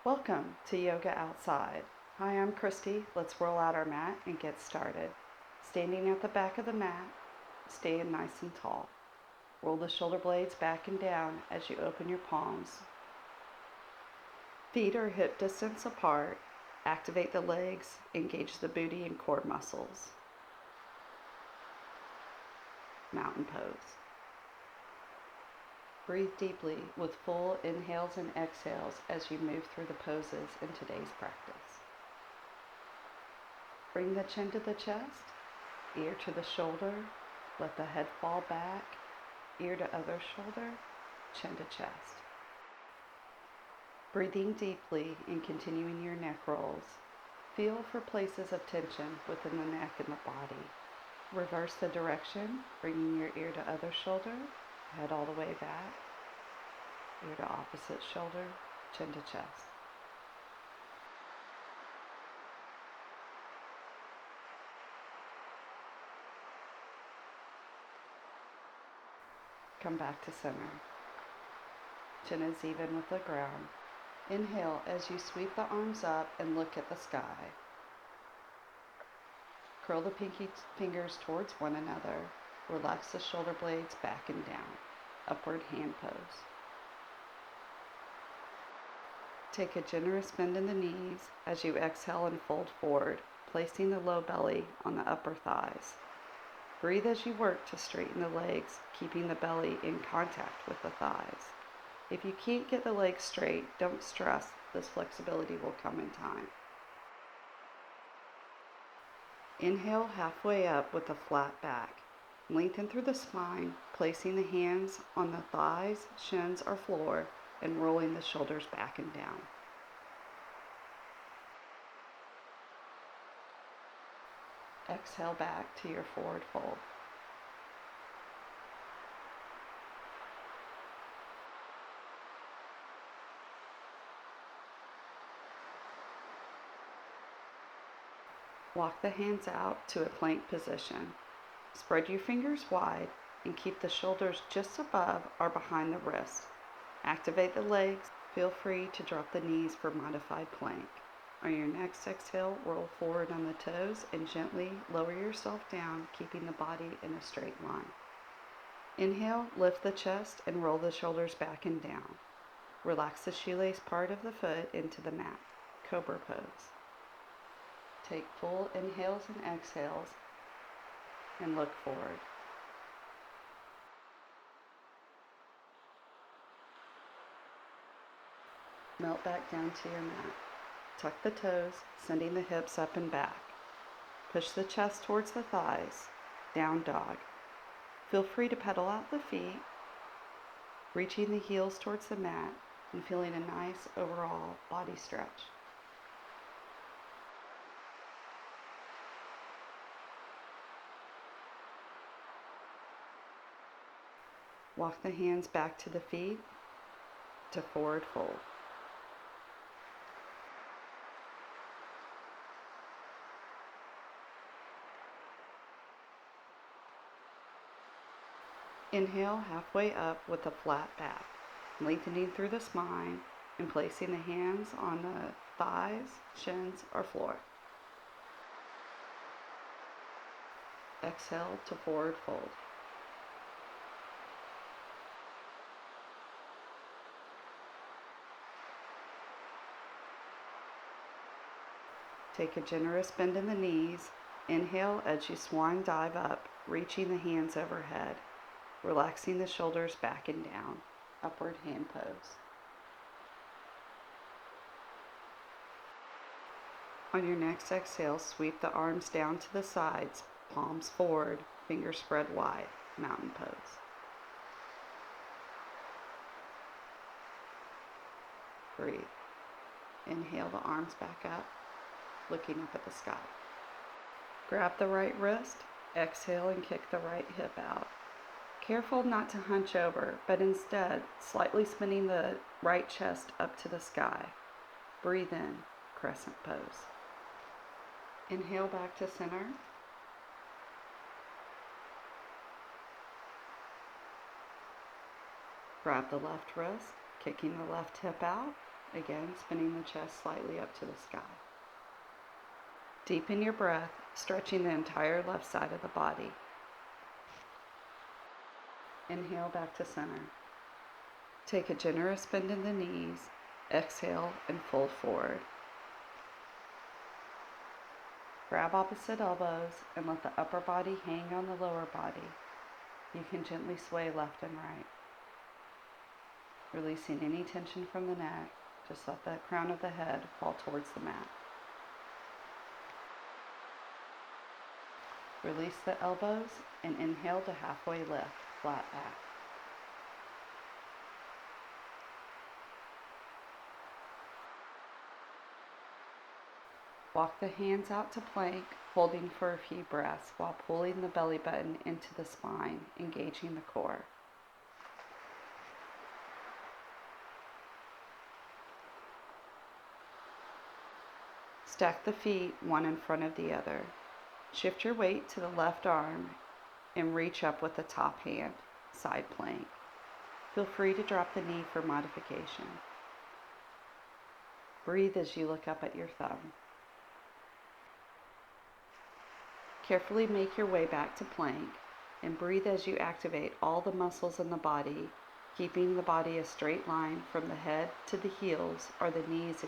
Welcome to Yoga Outside. Hi, I'm Christy. Let's roll out our mat and get started. Standing at the back of the mat, staying nice and tall. Roll the shoulder blades back and down as you open your palms. Feet are hip distance apart. Activate the legs, engage the booty and core muscles. Mountain pose. Breathe deeply with full inhales and exhales as you move through the poses in today's practice. Bring the chin to the chest, ear to the shoulder, let the head fall back, ear to other shoulder, chin to chest. Breathing deeply and continuing your neck rolls. Feel for places of tension within the neck and the body. Reverse the direction, bringing your ear to other shoulder, head all the way back, ear to opposite shoulder, chin to chest. Come back to center. Chin is even with the ground. Inhale as you sweep the arms up and look at the sky. Curl the pinky fingers towards one another. Relax the shoulder blades back and down. Upward hand pose. Take a generous bend in the knees as you exhale and fold forward, placing the low belly on the upper thighs. Breathe as you work to straighten the legs, keeping the belly in contact with the thighs. If you can't get the legs straight, don't stress. This flexibility will come in time. Inhale halfway up with a flat back. Lengthen through the spine, placing the hands on the thighs, shins, or floor, and rolling the shoulders back and down. Exhale back to your forward fold. Walk the hands out to a plank position. Spread your fingers wide and keep the shoulders just above or behind the wrists. Activate the legs. Feel free to drop the knees for modified plank. On your next exhale, roll forward on the toes and gently lower yourself down, keeping the body in a straight line. Inhale, lift the chest and roll the shoulders back and down. Relax the shoelace part of the foot into the mat. Cobra pose. Take full inhales and exhales and look forward. Melt back down to your mat. Tuck the toes, sending the hips up and back. Push the chest towards the thighs. Down dog. Feel free to pedal out the feet, reaching the heels towards the mat and feeling a nice overall body stretch. Walk the hands back to the feet to forward fold. Inhale halfway up with a flat back, lengthening through the spine and placing the hands on the thighs, shins, or floor. Exhale to forward fold. Take a generous bend in the knees. Inhale as you swan dive up, reaching the hands overhead. Relaxing the shoulders back and down. Upward hand pose. On your next exhale, sweep the arms down to the sides, palms forward, fingers spread wide. Mountain pose. Breathe. Inhale the arms back up, looking up at the sky. Grab the right wrist, exhale and kick the right hip out. Careful not to hunch over, but instead slightly spinning the right chest up to the sky. Breathe in, crescent pose. Inhale back to center. Grab the left wrist, kicking the left hip out, again spinning the chest slightly up to the sky. Deepen your breath, stretching the entire left side of the body. Inhale back to center. Take a generous bend in the knees. Exhale and fold forward. Grab opposite elbows and let the upper body hang on the lower body. You can gently sway left and right. Releasing any tension from the neck, just let the crown of the head fall towards the mat. Release the elbows and inhale to halfway lift, flat back. Walk the hands out to plank, holding for a few breaths while pulling the belly button into the spine, engaging the core. Stack the feet one in front of the other. Shift your weight to the left arm and reach up with the top hand, side plank. Feel free to drop the knee for modification. Breathe as you look up at your thumb. Carefully make your way back to plank and breathe as you activate all the muscles in the body, keeping the body a straight line from the head to the heels or the knees.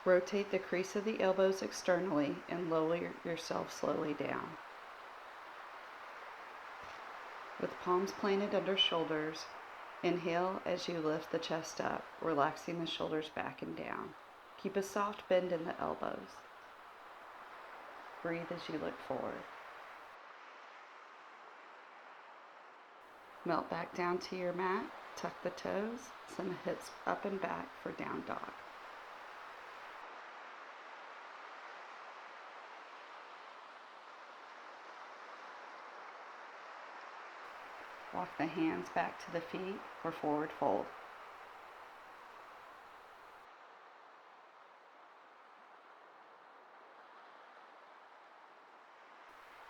Rotate the crease of the elbows externally and lower yourself slowly down. With palms planted under shoulders, inhale as you lift the chest up, relaxing the shoulders back and down. Keep a soft bend in the elbows. Breathe as you look forward. Melt back down to your mat, tuck the toes, send the hips up and back for down dog. Walk the hands back to the feet for forward fold.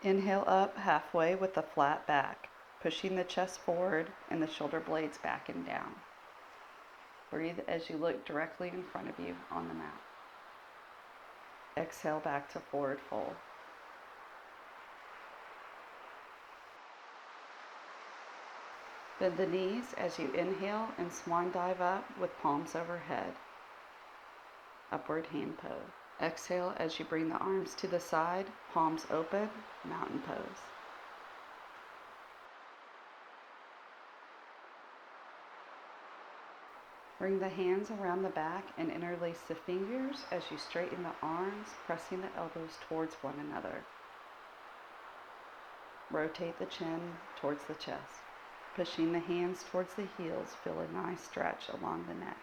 Inhale up halfway with a flat back, pushing the chest forward and the shoulder blades back and down. Breathe as you look directly in front of you on the mat. Exhale back to forward fold. Bend the knees as you inhale and swan dive up with palms overhead. Upward hand pose. Exhale as you bring the arms to the side, palms open, mountain pose. Bring the hands around the back and interlace the fingers as you straighten the arms, pressing the elbows towards one another. Rotate the chin towards the chest. Pushing the hands towards the heels, feel a nice stretch along the neck.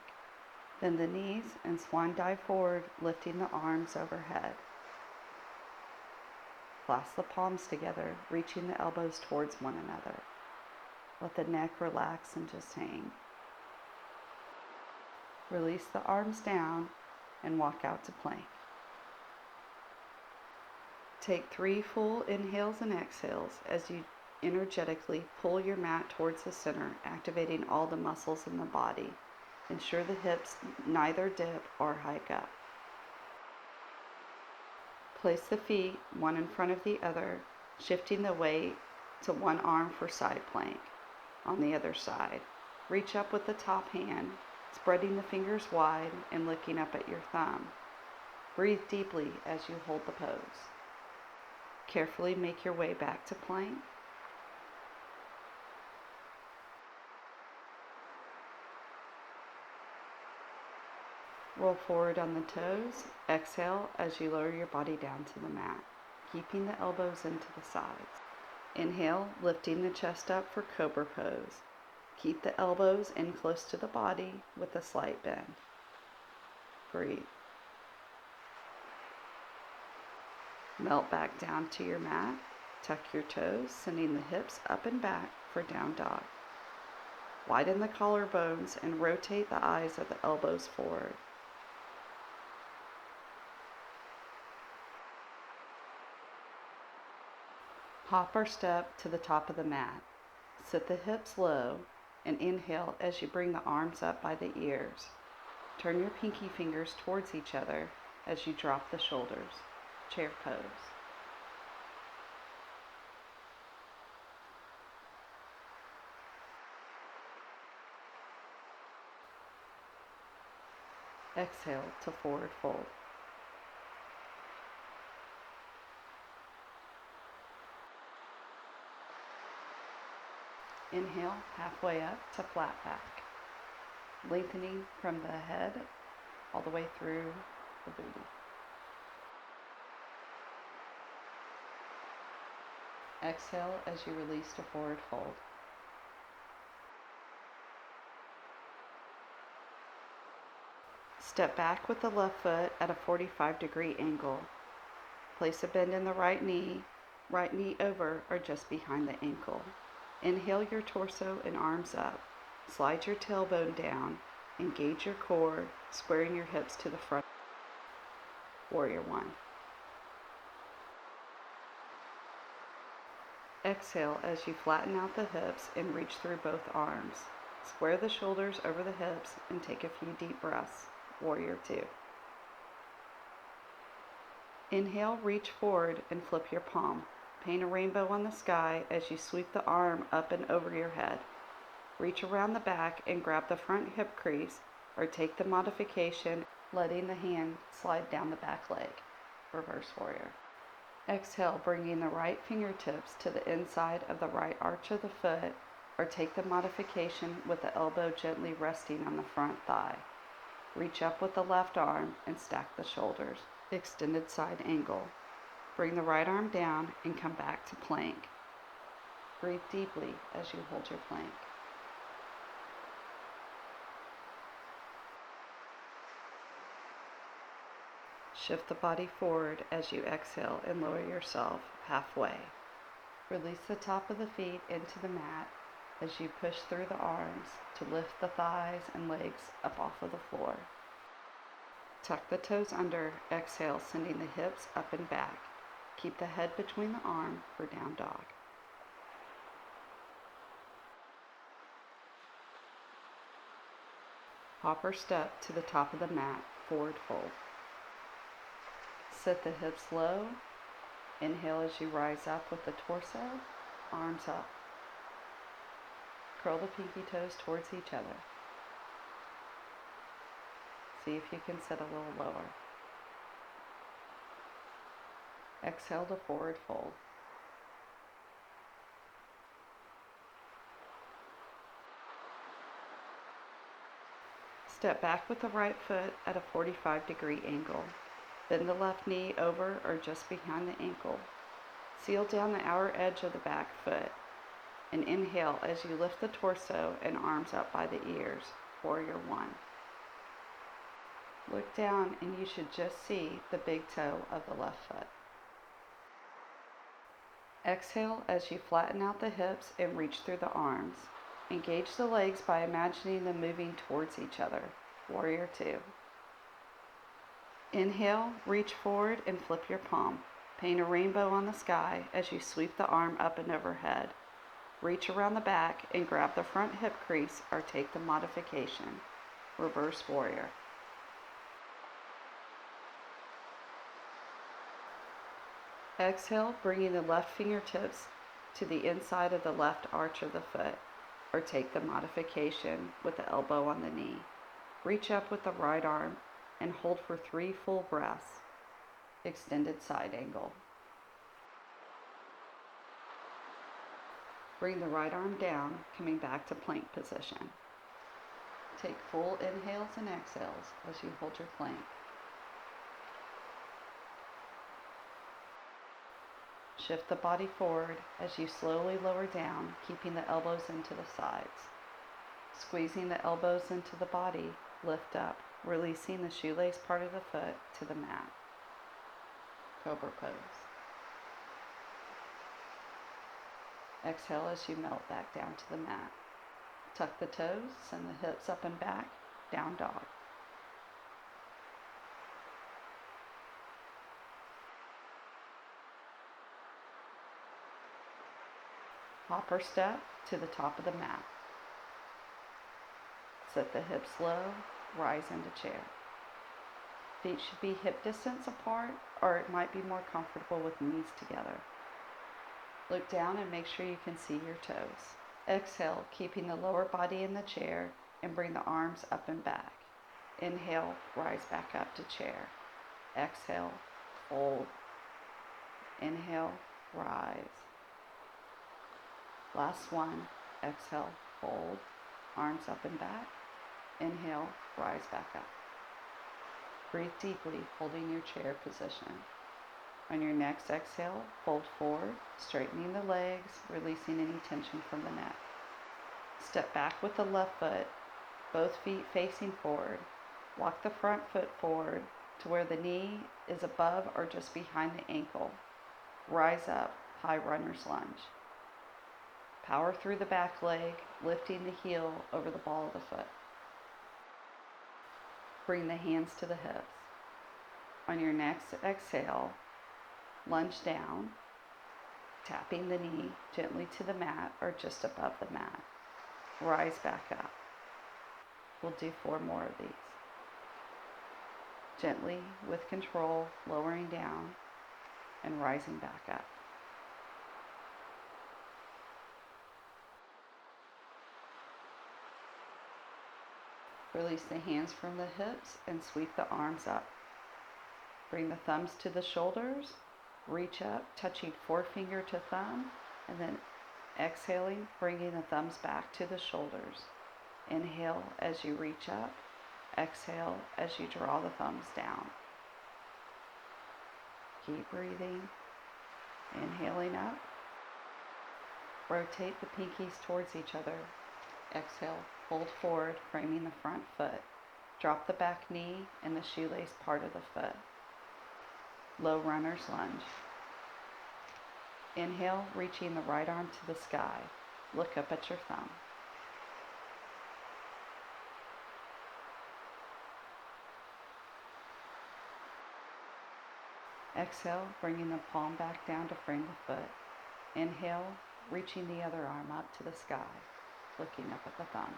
Bend the knees and swan dive forward, lifting the arms overhead. Clasp the palms together, reaching the elbows towards one another. Let the neck relax and just hang. Release the arms down and walk out to plank. Take 3 full inhales and exhales as you energetically pull your mat towards the center, activating all the muscles in the body. Ensure the hips neither dip or hike up. Place the feet one in front of the other, shifting the weight to one arm for side plank. On the other side, reach up with the top hand, spreading the fingers wide and looking up at your thumb. Breathe deeply as you hold the pose. Carefully make your way back to plank. Roll forward on the toes. Exhale as you lower your body down to the mat, keeping the elbows into the sides. Inhale, lifting the chest up for cobra pose. Keep the elbows in close to the body with a slight bend. Breathe. Melt back down to your mat. Tuck your toes, sending the hips up and back for down dog. Widen the collarbones and rotate the eyes of the elbows forward. Hop or step to the top of the mat. Sit the hips low and inhale as you bring the arms up by the ears. Turn your pinky fingers towards each other as you drop the shoulders. Chair pose. Exhale to forward fold. Inhale halfway up to flat back, lengthening from the head all the way through the booty. Exhale as you release to forward fold. Step back with the left foot at a 45-degree angle. Place a bend in the right knee over or just behind the ankle. Inhale your torso and arms up. Slide your tailbone down. Engage your core, squaring your hips to the front. Warrior One. Exhale as you flatten out the hips and reach through both arms. Square the shoulders over the hips and take a few deep breaths. Warrior Two. Inhale, reach forward and flip your palm. Paint a rainbow on the sky as you sweep the arm up and over your head. Reach around the back and grab the front hip crease or take the modification, letting the hand slide down the back leg. Reverse Warrior. Exhale, bringing the right fingertips to the inside of the right arch of the foot or take the modification with the elbow gently resting on the front thigh. Reach up with the left arm and stack the shoulders. Extended side angle. Bring the right arm down and come back to plank. Breathe deeply as you hold your plank. Shift the body forward as you exhale and lower yourself halfway. Release the top of the feet into the mat as you push through the arms to lift the thighs and legs up off of the floor. Tuck the toes under, exhale, sending the hips up and back. Keep the head between the arm for down dog. Hop or step to the top of the mat, forward fold. Sit the hips low. Inhale as you rise up with the torso, arms up. Curl the pinky toes towards each other. See if you can sit a little lower. Exhale to forward fold. Step back with the right foot at a 45-degree angle. Bend the left knee over or just behind the ankle. Seal down the outer edge of the back foot. And inhale as you lift the torso and arms up by the ears. Warrior One. Look down and you should just see the big toe of the left foot. Exhale as you flatten out the hips and reach through the arms. Engage the legs by imagining them moving towards each other. Warrior Two. Inhale, reach forward and flip your palm. Paint a rainbow on the sky as you sweep the arm up and overhead. Reach around the back and grab the front hip crease or take the modification. Reverse Warrior. Exhale, bringing the left fingertips to the inside of the left arch of the foot, or take the modification with the elbow on the knee. Reach up with the right arm and hold for 3 full breaths. Extended side angle. Bring the right arm down, coming back to plank position. Take full inhales and exhales as you hold your plank. Shift the body forward as you slowly lower down, keeping the elbows into the sides. Squeezing the elbows into the body, lift up, releasing the shoelace part of the foot to the mat. Cobra pose. Exhale as you melt back down to the mat. Tuck the toes, send the hips up and back, down dog. Hop or step to the top of the mat. Set the hips low, rise into chair. Feet should be hip distance apart, or it might be more comfortable with knees together. Look down and make sure you can see your toes. Exhale, keeping the lower body in the chair, and bring the arms up and back. Inhale, rise back up to chair. Exhale, fold. Inhale, rise. Last one. Exhale, fold. Arms up and back. Inhale, rise back up. Breathe deeply, holding your chair position. On your next exhale, fold forward, straightening the legs, releasing any tension from the neck. Step back with the left foot, both feet facing forward. Walk the front foot forward to where the knee is above or just behind the ankle. Rise up, high runner's lunge. Power through the back leg, lifting the heel over the ball of the foot. Bring the hands to the hips. On your next exhale, lunge down, tapping the knee gently to the mat or just above the mat. Rise back up. We'll do 4 more of these. Gently, with control, lowering down and rising back up. Release the hands from the hips and sweep the arms up. Bring the thumbs to the shoulders, reach up, touching forefinger to thumb, and then exhaling, bringing the thumbs back to the shoulders. Inhale as you reach up, exhale as you draw the thumbs down. Keep breathing, inhaling up. Rotate the pinkies towards each other. Exhale, fold forward, framing the front foot. Drop the back knee and the shoelace part of the foot. Low runner's lunge. Inhale, reaching the right arm to the sky. Look up at your thumb. Exhale, bringing the palm back down to frame the foot. Inhale, reaching the other arm up to the sky, looking up at the thumb.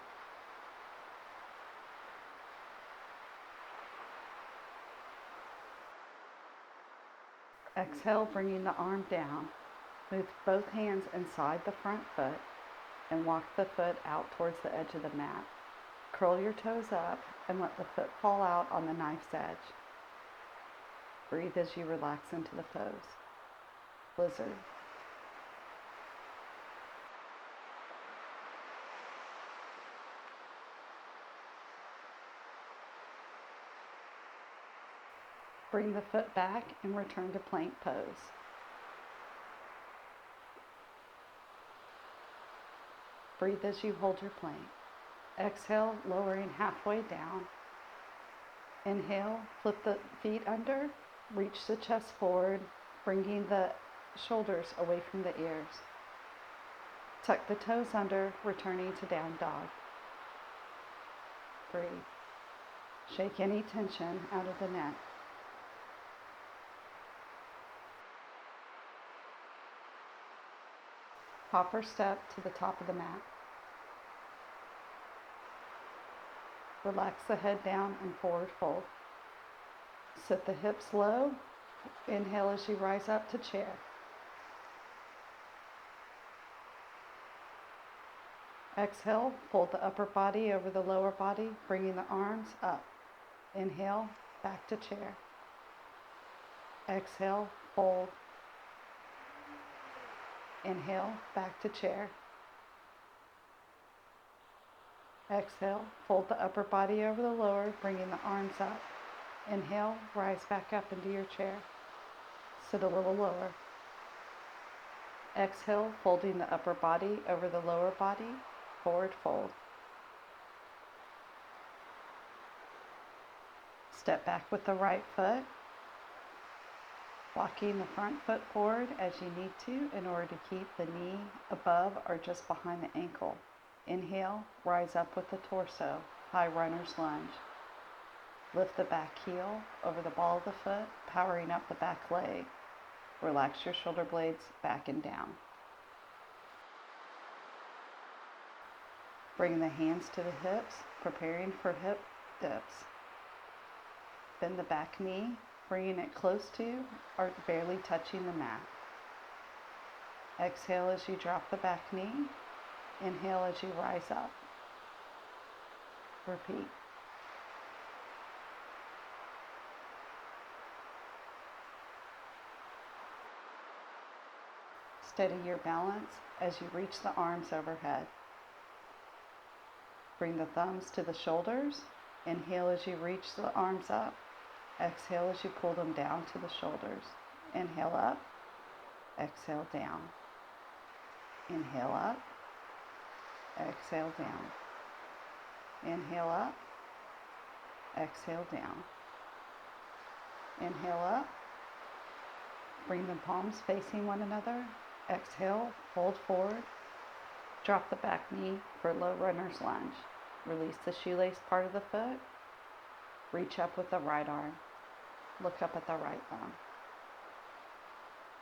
Exhale, bringing the arm down. Move both hands inside the front foot and walk the foot out towards the edge of the mat. Curl your toes up and let the foot fall out on the knife's edge. Breathe as you relax into the pose. Lizard. Bring the foot back and return to plank pose. Breathe as you hold your plank. Exhale, lowering halfway down. Inhale, flip the feet under, reach the chest forward, bringing the shoulders away from the ears. Tuck the toes under, returning to down dog. Breathe. Shake any tension out of the neck. Hopper step to the top of the mat. Relax the head down and forward fold. Sit the hips low. Inhale as you rise up to chair. Exhale, fold the upper body over the lower body, bringing the arms up. Inhale, back to chair. Exhale, fold. Inhale, back to chair. Exhale, fold the upper body over the lower, bringing the arms up. Inhale, rise back up into your chair. Sit a little lower. Exhale, folding the upper body over the lower body, forward fold. Step back with the right foot, walking the front foot forward as you need to in order to keep the knee above or just behind the ankle. Inhale, rise up with the torso, high runner's lunge. Lift the back heel over the ball of the foot, powering up the back leg. Relax your shoulder blades back and down. Bring the hands to the hips, preparing for hip dips. Bend the back knee, bringing it close to or barely touching the mat. Exhale as you drop the back knee. Inhale as you rise up. Repeat. Steady your balance as you reach the arms overhead. Bring the thumbs to the shoulders. Inhale as you reach the arms up. Exhale as you pull them down to the shoulders. Inhale up. Exhale down. Inhale up. Exhale down. Inhale up. Exhale down. Inhale up. Bring the palms facing one another. Exhale, fold forward. Drop the back knee for low runner's lunge. Release the shoelace part of the foot. Reach up with the right arm. Look up at the right thumb.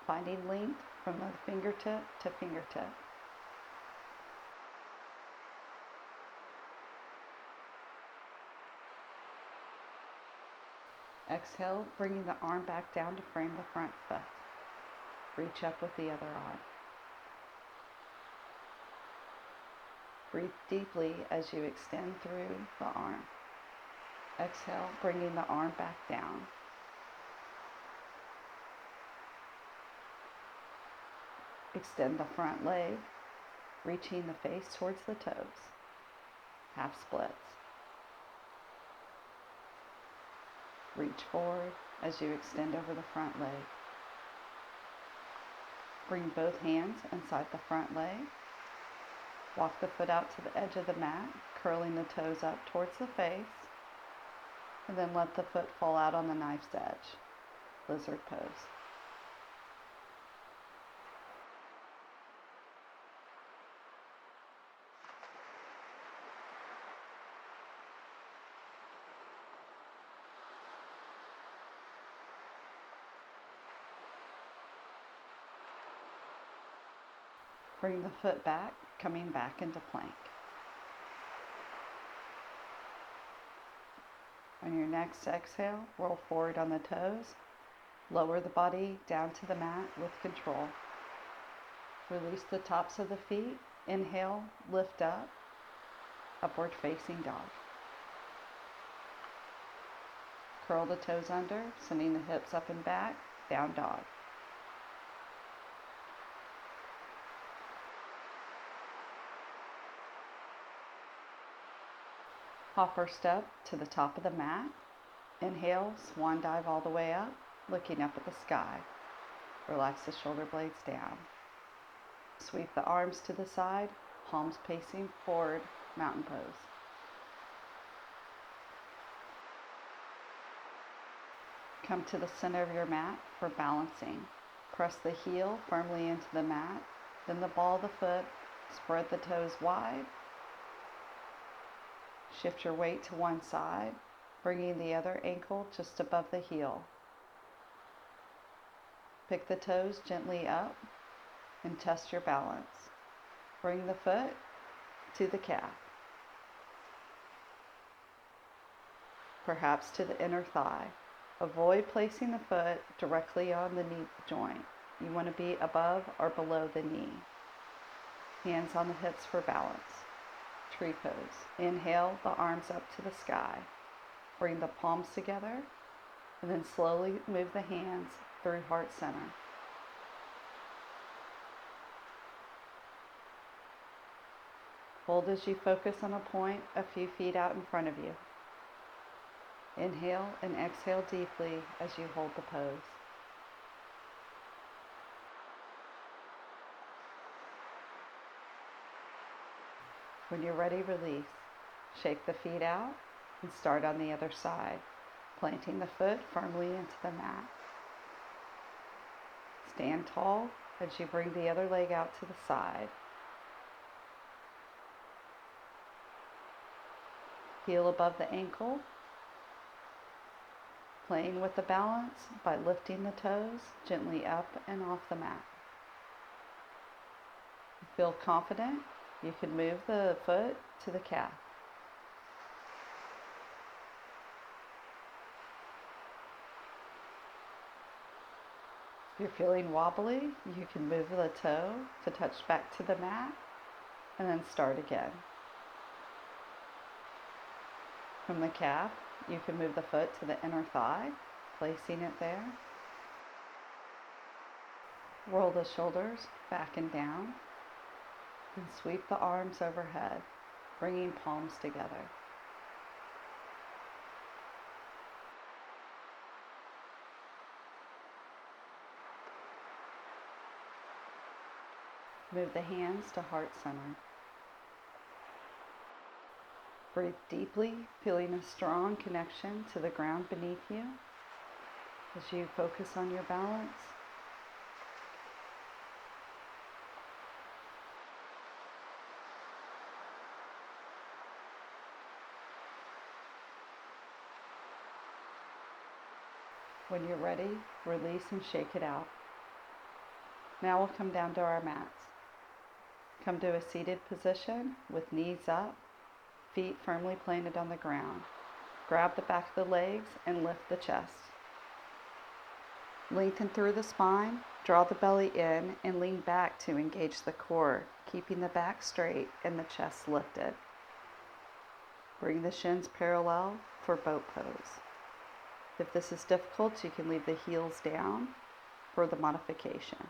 Finding length from the fingertip to fingertip. Exhale, bringing the arm back down to frame the front foot. Reach up with the other arm. Breathe deeply as you extend through the arm. Exhale, bringing the arm back down. Extend the front leg, reaching the face towards the toes. Half splits. Reach forward as you extend over the front leg. Bring both hands inside the front leg. Walk the foot out to the edge of the mat, curling the toes up towards the face, and then let the foot fall out on the knife's edge. Lizard pose. Bring the foot back, coming back into plank. On your next exhale, roll forward on the toes. Lower the body down to the mat with control. Release the tops of the feet. Inhale, lift up, upward facing dog. Curl the toes under, sending the hips up and back, down dog. Hopper step to the top of the mat. Inhale, swan dive all the way up, looking up at the sky. Relax the shoulder blades down. Sweep the arms to the side, palms facing forward, mountain pose. Come to the center of your mat for balancing. Press the heel firmly into the mat, then the ball of the foot, spread the toes wide. Shift your weight to one side, bringing the other ankle just above the heel. Pick the toes gently up and test your balance. Bring the foot to the calf, perhaps to the inner thigh. Avoid placing the foot directly on the knee joint. You want to be above or below the knee. Hands on the hips for balance. Tree pose. Inhale the arms up to the sky. Bring the palms together and then slowly move the hands through heart center. Hold as you focus on a point a few feet out in front of you. Inhale and exhale deeply as you hold the pose. When you're ready, release. Shake the feet out and start on the other side, planting the foot firmly into the mat. Stand tall as you bring the other leg out to the side. Heel above the ankle. Playing with the balance by lifting the toes gently up and off the mat. Feel confident? You can move the foot to the calf. If you're feeling wobbly, you can move the toe to touch back to the mat and then start again. From the calf, you can move the foot to the inner thigh, placing it there. Roll the shoulders back and down and sweep the arms overhead, bringing palms together. Move the hands to heart center. Breathe deeply, feeling a strong connection to the ground beneath you as you focus on your balance. When you're ready, release and shake it out. Now we'll come down to our mats. Come to a seated position with knees up, feet firmly planted on the ground. Grab the back of the legs and lift the chest. Lengthen through the spine, draw the belly in, and lean back to engage the core, keeping the back straight and the chest lifted. Bring the shins parallel for boat pose. If this is difficult, you can leave the heels down for the modification.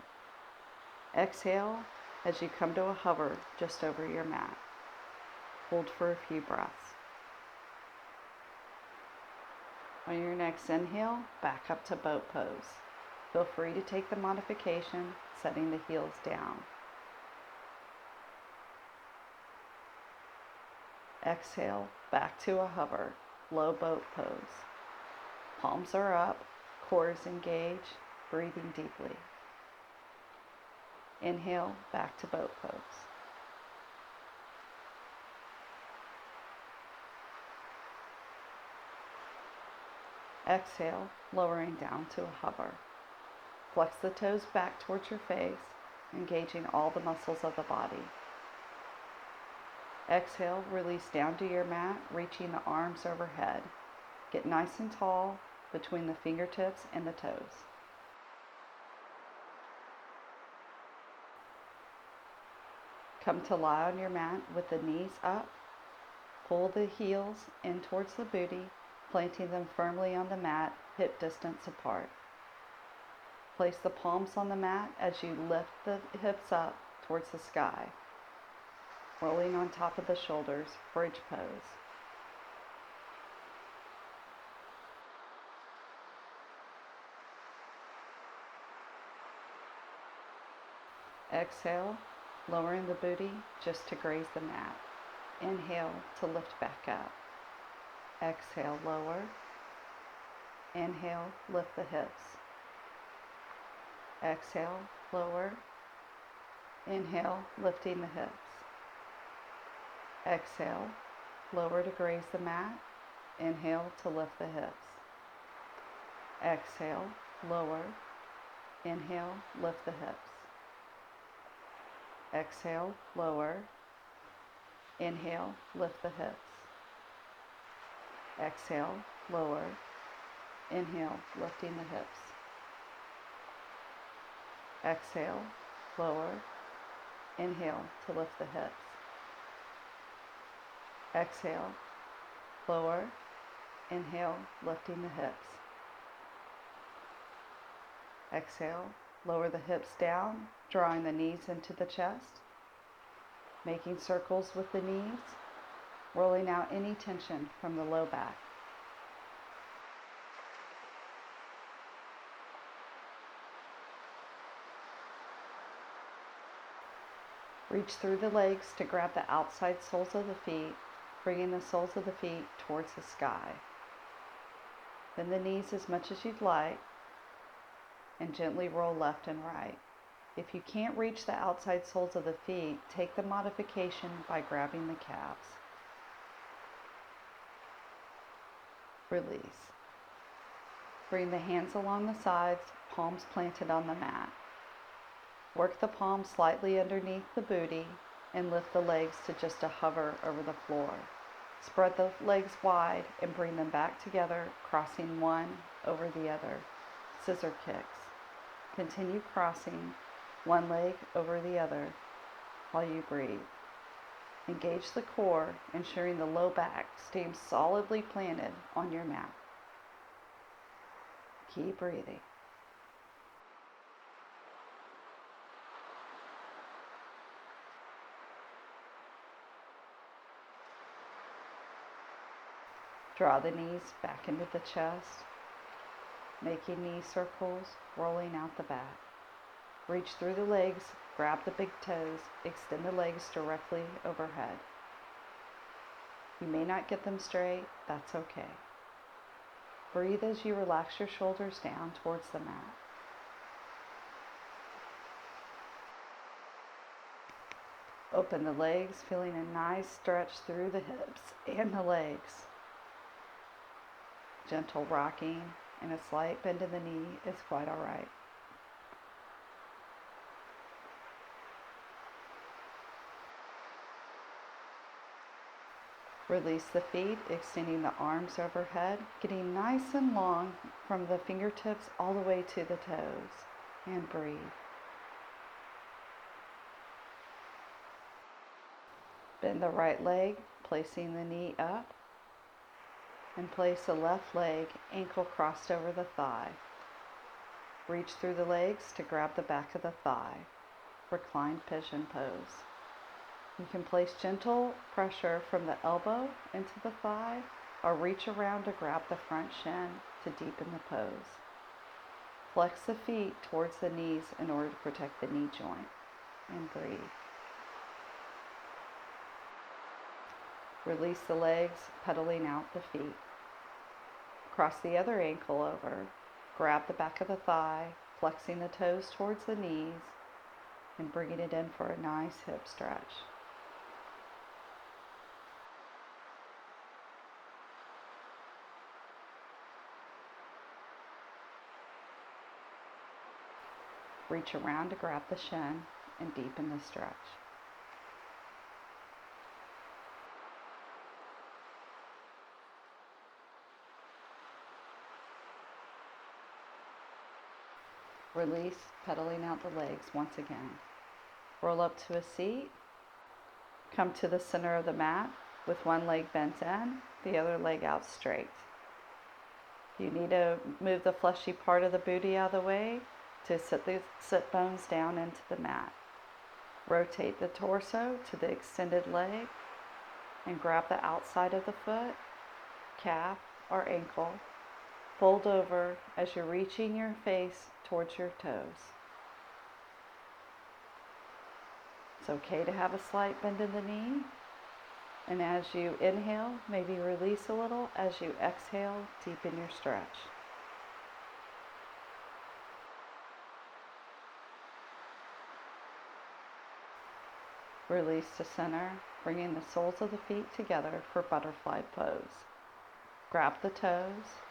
Exhale as you come to a hover just over your mat. Hold for a few breaths. On your next inhale, back up to boat pose. Feel free to take the modification, setting the heels down. Exhale, back to a hover, low boat pose. Palms are up, core is engaged, breathing deeply. Inhale, back to boat pose. Exhale, lowering down to a hover. Flex the toes back towards your face, engaging all the muscles of the body. Exhale, release down to your mat, reaching the arms overhead. Get nice and tall between the fingertips and the toes. Come to lie on your mat with the knees up. Pull the heels in towards the booty, planting them firmly on the mat, hip distance apart. Place the palms on the mat as you lift the hips up towards the sky, rolling on top of the shoulders, bridge pose. Exhale, lowering the booty just to graze the mat. Inhale to lift back up. Exhale, lower. Inhale, lift the hips. Exhale, lower. Inhale, lifting the hips. Exhale, lower to graze the mat. Inhale to lift the hips. Exhale, lower. Inhale, lift the hips. Exhale, lower. Inhale, lift the hips. Exhale, lower. Inhale, lifting the hips. Exhale, lower. Inhale to lift the hips. Exhale, lower. Inhale, lifting the hips. Exhale, lower the hips down, drawing the knees into the chest, making circles with the knees, rolling out any tension from the low back. Reach through the legs to grab the outside soles of the feet, bringing the soles of the feet towards the sky. Bend the knees as much as you'd like, and gently roll left and right. If you can't reach the outside soles of the feet, take the modification by grabbing the calves. Release. Bring the hands along the sides, palms planted on the mat. Work the palms slightly underneath the booty and lift the legs to just a hover over the floor. Spread the legs wide and bring them back together, crossing one over the other. Scissor kicks. Continue crossing one leg over the other while you breathe. Engage the core, ensuring the low back stays solidly planted on your mat. Keep breathing. Draw the knees back into the chest, making knee circles, rolling out the back. Reach through the legs, grab the big toes, extend the legs directly overhead. You may not get them straight, that's okay. Breathe as you relax your shoulders down towards the mat. Open the legs, feeling a nice stretch through the hips and the legs. Gentle rocking and a slight bend in the knee is quite all right. Release the feet, extending the arms overhead, getting nice and long from the fingertips all the way to the toes, and breathe. Bend the right leg, placing the knee up, and place the left leg ankle crossed over the thigh. Reach through the legs to grab the back of the thigh. Reclined pigeon pose. You can place gentle pressure from the elbow into the thigh or reach around to grab the front shin to deepen the pose. Flex the feet towards the knees in order to protect the knee joint, and breathe. Release the legs, pedaling out the feet. Cross the other ankle over, grab the back of the thigh, flexing the toes towards the knees, and bringing it in for a nice hip stretch. Reach around to grab the shin and deepen the stretch. Release, pedaling out the legs once again. Roll up to a seat. Come to the center of the mat with one leg bent in, the other leg out straight. You need to move the fleshy part of the booty out of the way to sit the sit bones down into the mat. Rotate the torso to the extended leg and grab the outside of the foot, calf, or ankle. Fold over as you're reaching your face towards your toes. It's okay to have a slight bend in the knee. And as you inhale, maybe release a little. As you exhale, deepen your stretch. Release to center, bringing the soles of the feet together for butterfly pose. Grab the toes.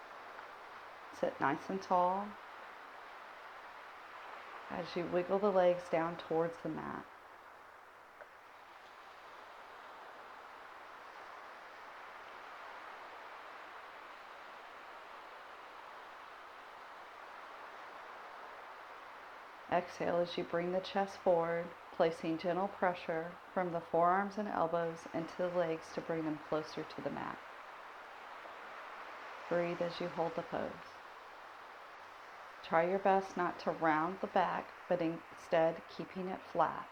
Sit nice and tall as you wiggle the legs down towards the mat. Exhale as you bring the chest forward, placing gentle pressure from the forearms and elbows into the legs to bring them closer to the mat. Breathe as you hold the pose. Try your best not to round the back, but instead keeping it flat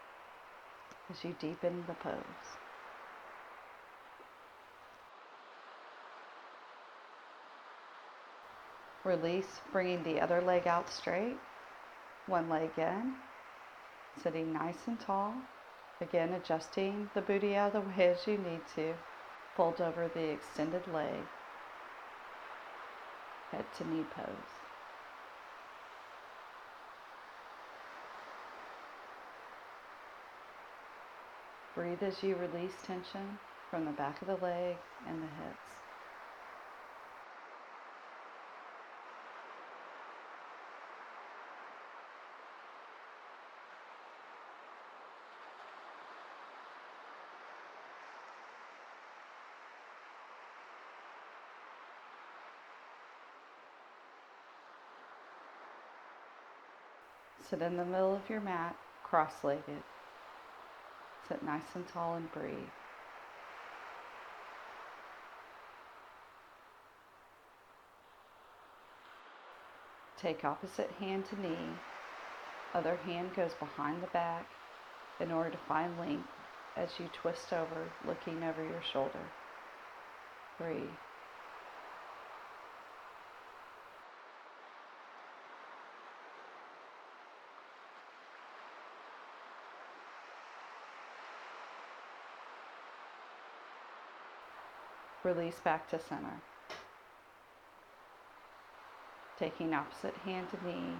as you deepen the pose. Release, bringing the other leg out straight. One leg in, sitting nice and tall. Again, adjusting the booty out of the way as you need to. Fold over the extended leg. Head to knee pose. Breathe as you release tension from the back of the leg and the hips. Sit in the middle of your mat, cross-legged. Sit nice and tall and breathe. Take opposite hand to knee. Other hand goes behind the back in order to find length as you twist over, looking over your shoulder. Breathe. Release back to center. Taking opposite hand to knee,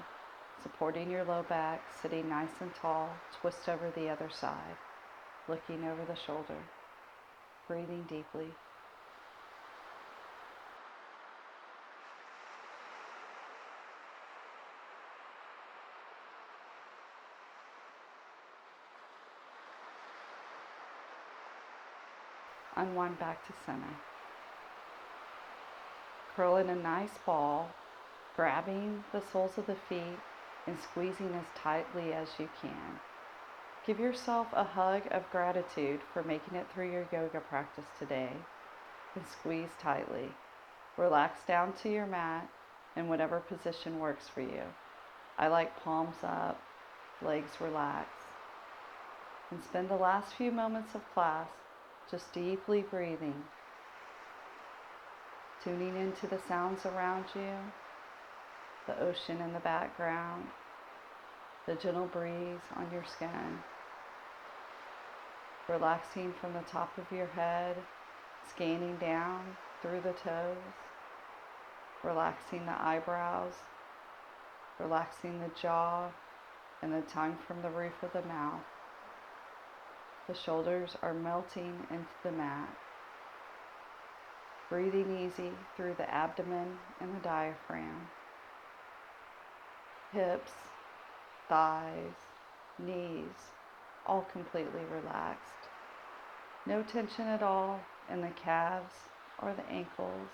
supporting your low back, sitting nice and tall, twist over the other side, looking over the shoulder, breathing deeply. Unwind back to center. Curl in a nice ball, grabbing the soles of the feet and squeezing as tightly as you can. Give yourself a hug of gratitude for making it through your yoga practice today and squeeze tightly. Relax down to your mat in whatever position works for you. I like palms up, legs relaxed. And spend the last few moments of class just deeply breathing, tuning into the sounds around you, the ocean in the background, the gentle breeze on your skin, relaxing from the top of your head, scanning down through the toes, relaxing the eyebrows, relaxing the jaw and the tongue from the roof of the mouth. The shoulders are melting into the mat. Breathing easy through the abdomen and the diaphragm. Hips, thighs, knees, all completely relaxed. No tension at all in the calves or the ankles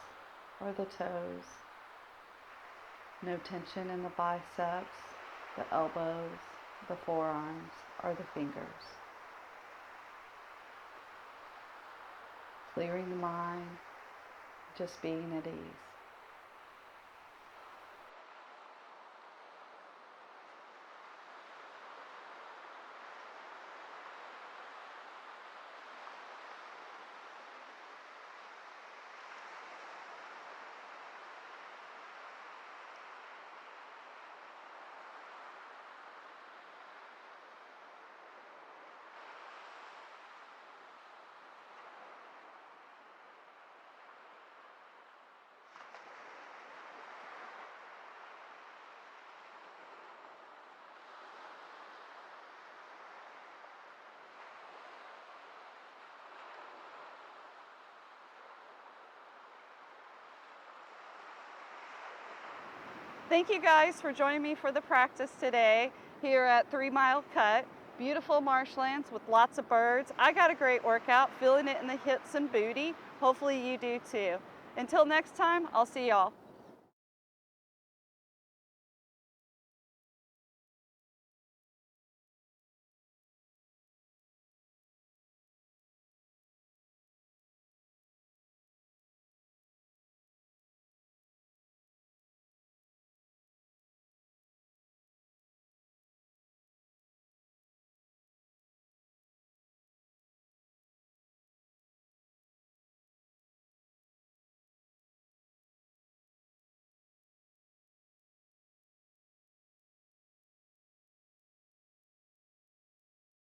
or the toes. No tension in the biceps, the elbows, the forearms, or the fingers. Clearing the mind, just being at ease. Thank you guys for joining me for the practice today here at 3 Mile Cut. Beautiful marshlands with lots of birds. I got a great workout, feeling it in the hips and booty. Hopefully you do too. Until next time, I'll see y'all.